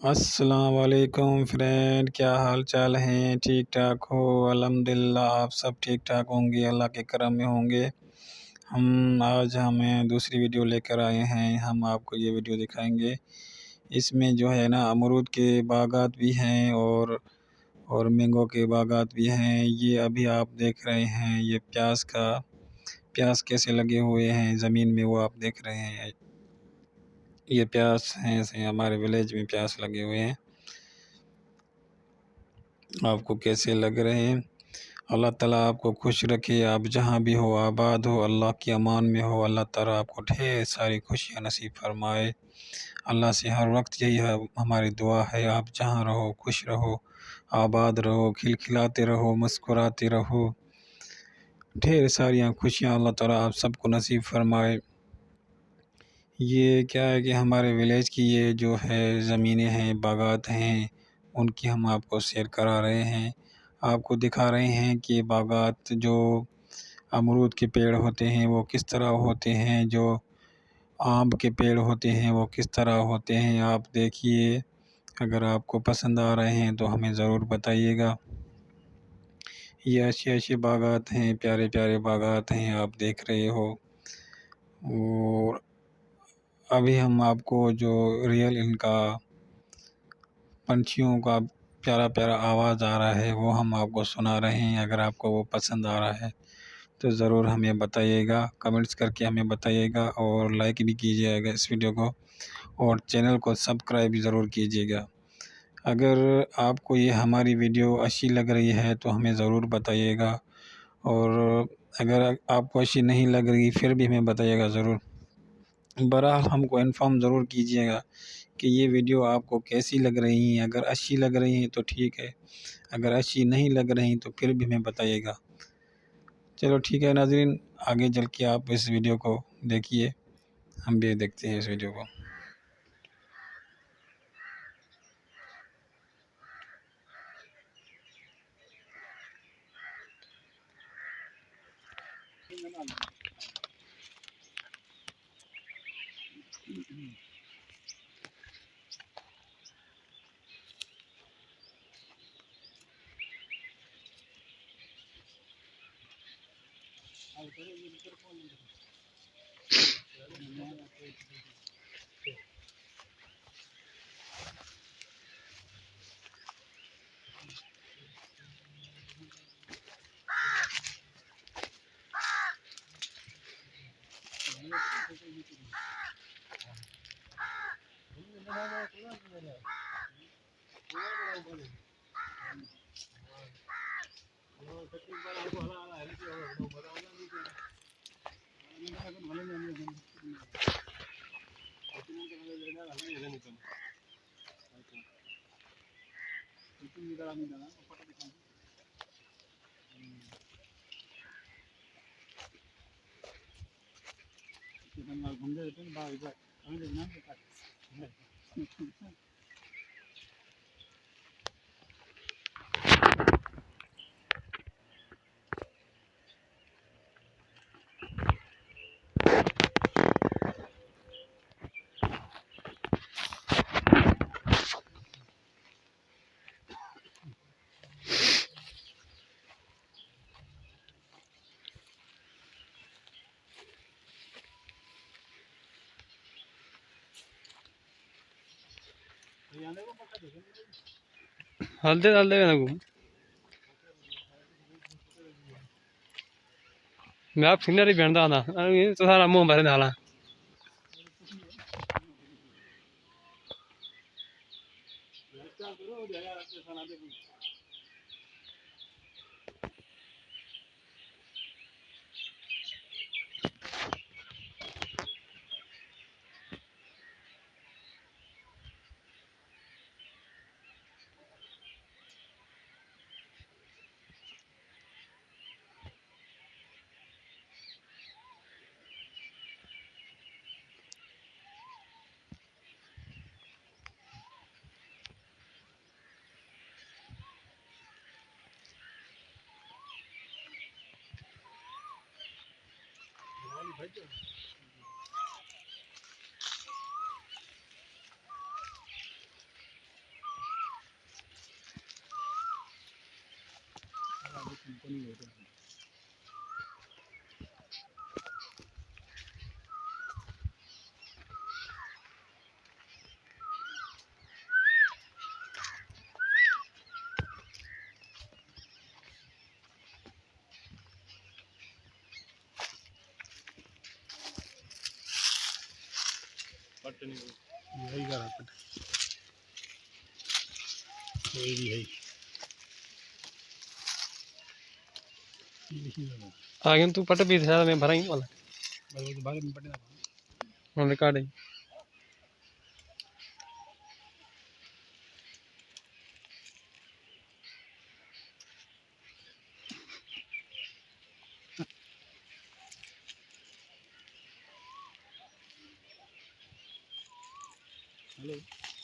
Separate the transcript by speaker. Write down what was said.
Speaker 1: अस्सलाम वालेकुम फ्रेंड, क्या हाल चाल हैं? ठीक ठाक हो? अल्हम्दुलिल्लाह आप सब ठीक ठाक होंगे, अल्लाह के करम में होंगे। आज हमें दूसरी वीडियो लेकर आए हैं। हम आपको ये वीडियो दिखाएंगे। इसमें जो है ना अमरूद के बागात भी हैं और मैंगो के बागात भी हैं। ये अभी आप देख रहे हैं, ये प्याज कैसे लगे हुए हैं ज़मीन में, वो आप देख रहे हैं। ये प्याज हैं, से हमारे विलेज में प्याज लगे हुए हैं। आपको कैसे लग रहे हैं? अल्लाह ताला आपको खुश रखे, आप जहाँ भी हो आबाद हो, अल्लाह की अमान में हो। अल्लाह ताला आपको ढेर सारी खुशियाँ नसीब फरमाए। अल्लाह से हर वक्त यही हमारी दुआ है, आप जहाँ रहो खुश रहो, आबाद रहो, खिलखिलाते रहो, मुस्कुराते रहो। ढेर सारियाँ खुशियाँ अल्लाह ताला आप सबको नसीब फरमाए। ये क्या है कि हमारे विलेज की ये जो है ज़मीनें हैं, बागात हैं, उनकी हम आपको शेयर करा रहे हैं। आपको दिखा रहे हैं कि बागात जो अमरूद के पेड़ होते हैं वो किस तरह होते हैं, जो आम के पेड़ होते हैं वो किस तरह होते हैं। आप देखिए, अगर आपको पसंद आ रहे हैं तो हमें ज़रूर बताइएगा। ये अच्छे अच्छे बागात हैं, प्यारे प्यारे बागात हैं, आप देख रहे हो। और अभी हम आपको जो रियल इनका पंछियों का प्यारा प्यारा आवाज़ आ रहा है वो हम आपको सुना रहे हैं। अगर आपको वो पसंद आ रहा है तो ज़रूर हमें बताइएगा, कमेंट्स करके हमें बताइएगा और लाइक भी कीजिएगा इस वीडियो को, और चैनल को सब्सक्राइब भी ज़रूर कीजिएगा। अगर आपको ये हमारी वीडियो अच्छी लग रही है तो हमें ज़रूर बताइएगा, और अगर आपको अच्छी नहीं लग रही फिर भी हमें बताइएगा ज़रूर। बहरहाल हमको इन्फॉर्म ज़रूर कीजिएगा कि ये वीडियो आपको कैसी लग रही हैं। अगर अच्छी लग रही हैं तो ठीक है, अगर अच्छी नहीं लग रही तो फिर भी हमें बताइएगा। चलो ठीक है नाज़रीन, आगे चल के आप इस वीडियो को देखिए, हम भी देखते हैं इस वीडियो को।
Speaker 2: हल्दे डाल देगा ना मैं आप सीनरी भेंदा ना तो सारा मुंह भरे डाला यही करा पट कोई भी है आगे तू पट भी था मैं भराई वाला बारे में पटे ना रिकॉर्ड है हेलो